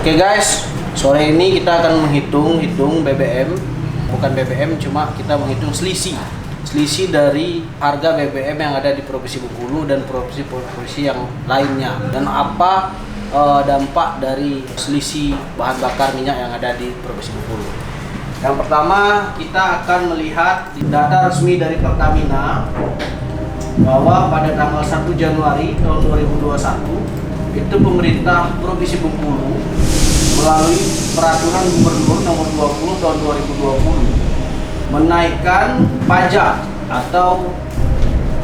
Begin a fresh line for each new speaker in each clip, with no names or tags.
Oke guys, sore ini kita akan menghitung BBM, bukan BBM, cuma kita menghitung selisih dari harga BBM yang ada di Provinsi Bengkulu dan provinsi-provinsi yang lainnya, dan apa dampak dari selisih bahan bakar minyak yang ada di Provinsi Bengkulu. Yang pertama, kita akan melihat data resmi dari Pertamina bahwa pada tanggal 1 Januari tahun 2021 itu pemerintah Provinsi Bengkulu melalui peraturan Gubernur nomor 20 tahun 2020 menaikkan pajak atau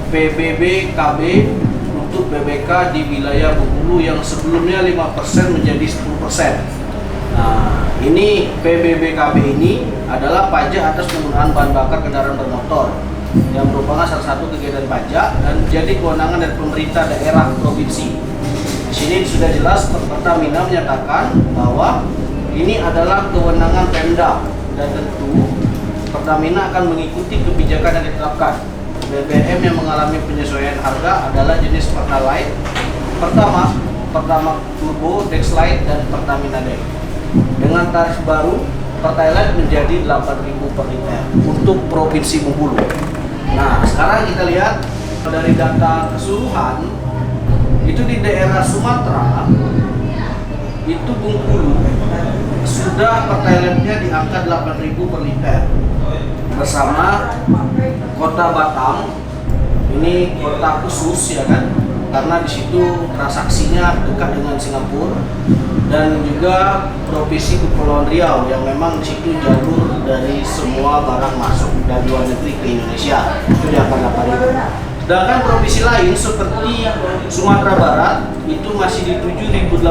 PBBKB untuk BBK di wilayah Bengkulu yang sebelumnya 5% menjadi 10%. Nah, ini PBBKB ini adalah pajak atas penggunaan bahan bakar kendaraan bermotor yang merupakan salah satu kegiatan pajak dan menjadi kewenangan dari pemerintah daerah provinsi. Di sini sudah jelas Pertamina menyatakan bahwa ini adalah kewenangan Pemda dan tentu Pertamina akan mengikuti kebijakan yang ditetapkan. BBM yang mengalami penyesuaian harga adalah jenis Pertalite, Pertamax Turbo, Dexlite, dan Pertamina Dex. Dengan tarif baru, Pertalite menjadi 8.000 per liter untuk Provinsi Bengkulu. Nah, sekarang kita lihat dari data keseluruhan. Itu di daerah Sumatera, itu Bengkulu sudah Pertalite-nya di angka 8.000 per liter bersama Kota Batam. Ini kota khusus ya kan, karena di situ transaksinya dekat dengan Singapura, dan juga Provinsi Kepulauan Riau yang memang di situ jalur dari semua barang masuk dari luar negeri ke Indonesia, itu di angka 8.000. Sedangkan provinsi lain seperti Sumatera Barat itu masih di 7.850.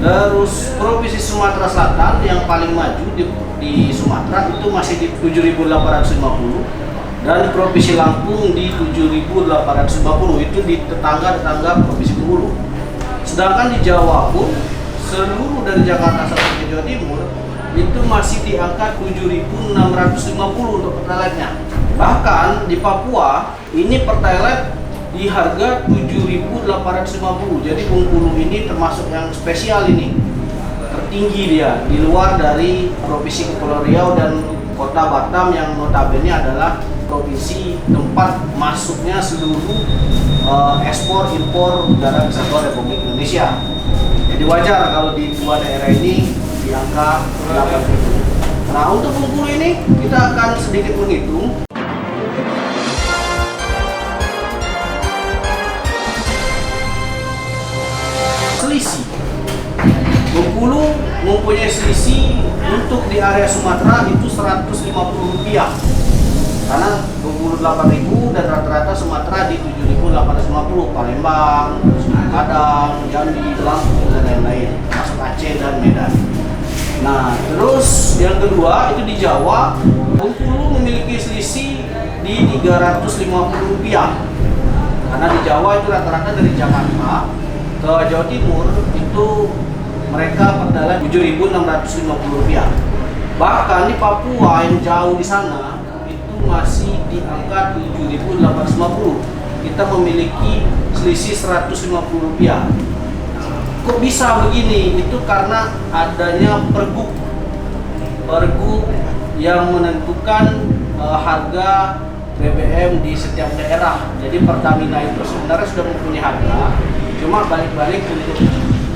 Terus provinsi Sumatera Selatan yang paling maju di Sumatera itu masih di 7.850, dan provinsi Lampung di 7.850, itu di tetangga provinsi Bengkulu. Sedangkan di Jawa pun seluruh dari Jakarta sampai ke Jawa Timur itu masih di angka 7.650 untuk Pertalite-nya. Bahkan di Papua ini Pertalite di harga 7.850. Jadi Bengkulu ini termasuk yang spesial, ini tertinggi dia di luar dari Provinsi Kepulauan Riau dan Kota Batam yang notabene adalah provinsi tempat masuknya seluruh ekspor impor Negara Kesatuan Republik Indonesia. Jadi wajar kalau di dua daerah ini di angka 8.000. Nah, untuk Bengkulu ini kita akan sedikit menghitung selisih. Bengkulu mempunyai selisih untuk di area Sumatera itu Rp150, karena Bengkulu 8.000 dan rata-rata Sumatera di 7.850, Palembang, Padang, Jambi, Lampung, dan lain-lain, masuk Aceh dan Medan. Nah, terus yang kedua itu di Jawa, Bengkulu memiliki selisih di Rp350, karena di Jawa itu rata-rata dari Jakarta ke Jawa Timur itu mereka Pertalite Rp7.650. Bahkan di Papua yang jauh di sana itu masih di angka 7.850. Kita memiliki selisih Rp150. Kok bisa begini? Itu karena adanya pergub yang menentukan harga BBM di setiap daerah. Jadi Pertamina itu sebenarnya sudah mempunyai harga, cuma balik-balik untuk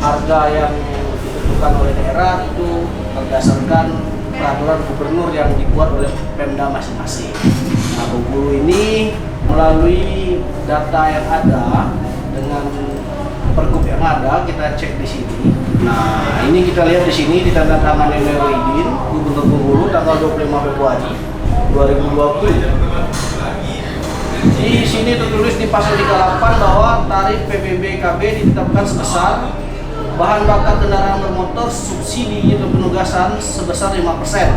harga yang ditentukan oleh daerah itu berdasarkan peraturan gubernur yang dibuat oleh Pemda masing-masing. Nah, Bengkulu ini melalui data yang ada dengan pergub yang ada, kita cek di sini. Nah, ini kita lihat di sini ditandatangani oleh Wahidin, Gubernur Bengkulu tanggal 25 Februari 2020. Di sini tertulis di pasal 38 bahwa tarif PBBKB ditetapkan sebesar bahan bakar kendaraan bermotor subsidi atau penugasan sebesar 5%,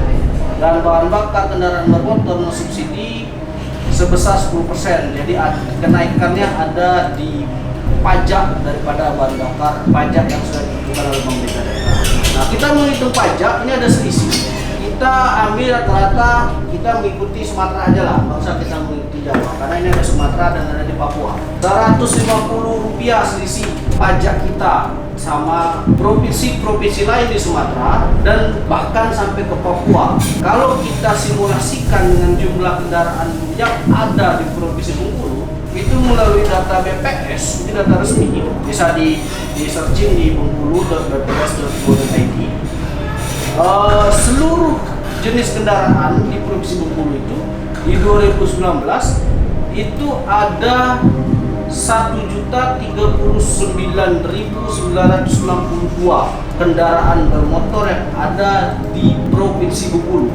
dan bahan bakar kendaraan bermotor non subsidi sebesar 10%. Jadi kenaikannya ada di pajak daripada bahan bakar, pajak yang sudah ditentukan oleh pemerintah daerah. Nah, kita menghitung pajak ini ada selisih. Kita ambil rata-rata, kita mengikuti Sumatera aja lah, nggak usah kita mengikuti Jawa, karena ini ada Sumatera dan ada di Papua. Rp150 selisih pajak kita sama provinsi-provinsi lain di Sumatera dan bahkan sampai ke Papua. Kalau kita simulasikan dengan jumlah kendaraan yang ada di Provinsi Bengkulu, itu melalui data BPS, itu data resmi, bisa di searching di bengkulu.bps.go.id. Seluruh jenis kendaraan di Provinsi Bengkulu itu di 2019 itu ada 1.039.962 kendaraan bermotor yang ada di Provinsi Bengkulu.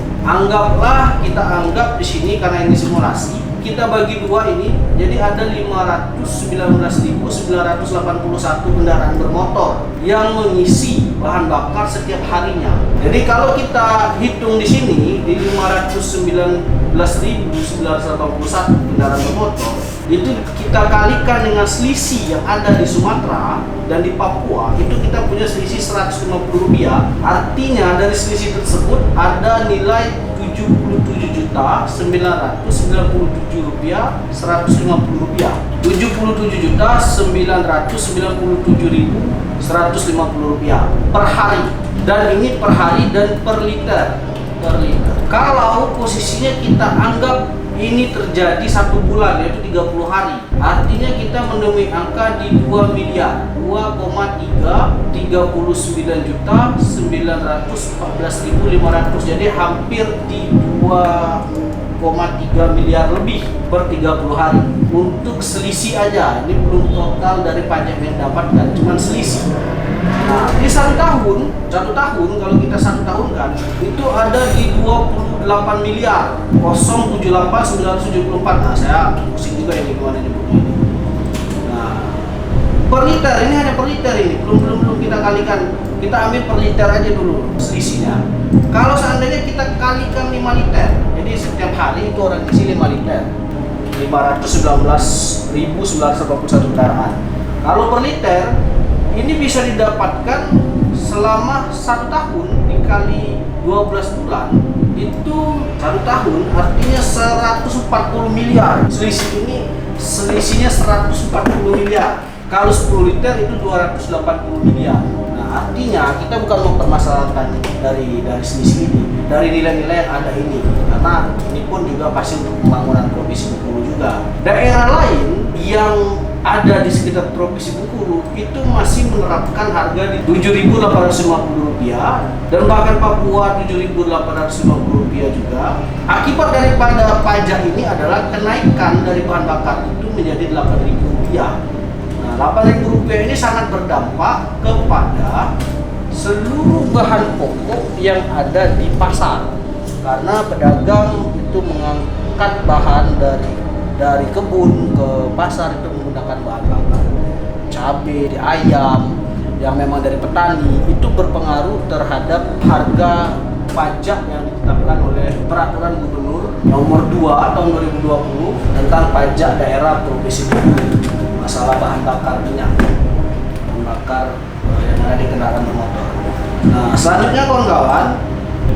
Kita anggap di sini karena ini simulasi, kita bagi dua ini, jadi ada 519.981 kendaraan bermotor yang mengisi bahan bakar setiap harinya. Jadi kalau kita hitung di sini di 519.981 kendaraan bermotor, itu kita kalikan dengan selisih yang ada di Sumatera dan di Papua, itu kita punya selisih Rp150. Artinya dari selisih tersebut ada nilai Rp77.997.150. Rp77.997.150 per hari, dan ini per hari dan per liter. Kalau posisinya kita anggap ini terjadi 1 bulan, yaitu 30 hari, artinya kita menemui angka di 2 miliar, 2,339.914.500, jadi hampir di 2,3 miliar lebih per 30 hari untuk selisih aja. Ini belum total dari pajak yang dapatkan, cuma selisih. Nah, di satu tahun kalau kita 1 tahun kan, itu ada di 28 miliar 078.974. Nah, saya pusing juga ini gimana nyebutnya ini. Nah, per liter ini hanya per liter ini, belum kita kalikan. Kita ambil per liter aja dulu selisihnya. Kalau seandainya kita kalikan 5 liter, jadi setiap hari itu orang isi 5 liter, 519.981 kendaraan. Kalau per liter ini bisa didapatkan selama 1 tahun dikali 12 bulan, itu 1 tahun artinya 140 miliar. Selisihnya 140 miliar. Kalau 10 liter itu 280 miliar. Nah, artinya kita bukan mempermasalahkan dari selisih ini, dari nilai-nilai yang ada ini, karena ini pun juga pasti untuk pembangunan Provinsi Bengkulu juga. Daerah lain yang ada di sekitar Provinsi Bengkulu itu masih menerapkan harga di Rp7.850 dan bahkan Papua Rp7.850 juga. Akibat daripada pajak ini adalah kenaikan dari bahan bakar itu menjadi Rp8.000. Nah, Rp8.000 ini sangat berdampak kepada seluruh bahan pokok yang ada di pasar, karena pedagang itu mengangkat bahan dari kebun ke pasar itu menggunakan bahan bakar. Cabai, ayam yang memang dari petani itu berpengaruh terhadap harga pajak yang ditetapkan oleh Peraturan Gubernur Nomor 2 Tahun 2020 tentang pajak daerah Provinsi Bengkulu, masalah bahan bakar minyak, bahan bakar yang ada di kendaraan bermotor. Nah, selanjutnya kawan-kawan,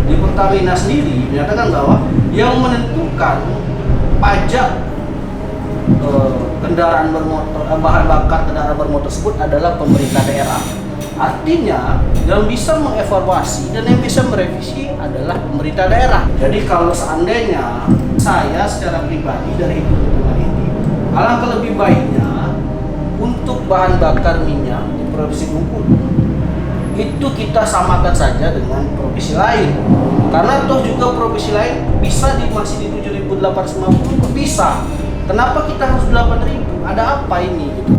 di Pertamina sendiri menyatakan bahwa yang menentukan pajak kendaraan bermotor, bahan bakar kendaraan bermotor tersebut adalah pemerintah daerah. Artinya yang bisa mengevaluasi dan yang bisa merevisi adalah pemerintah daerah. Jadi kalau seandainya saya secara pribadi dari hitung-hitungan ini, alangkah lebih baiknya untuk bahan bakar minyak di Provinsi Bengkulu itu kita samakan saja dengan provinsi lain, karena toh juga provinsi lain bisa masih di 7.850 bisa. Kenapa kita harus 8.000? Ada apa ini? Gitu.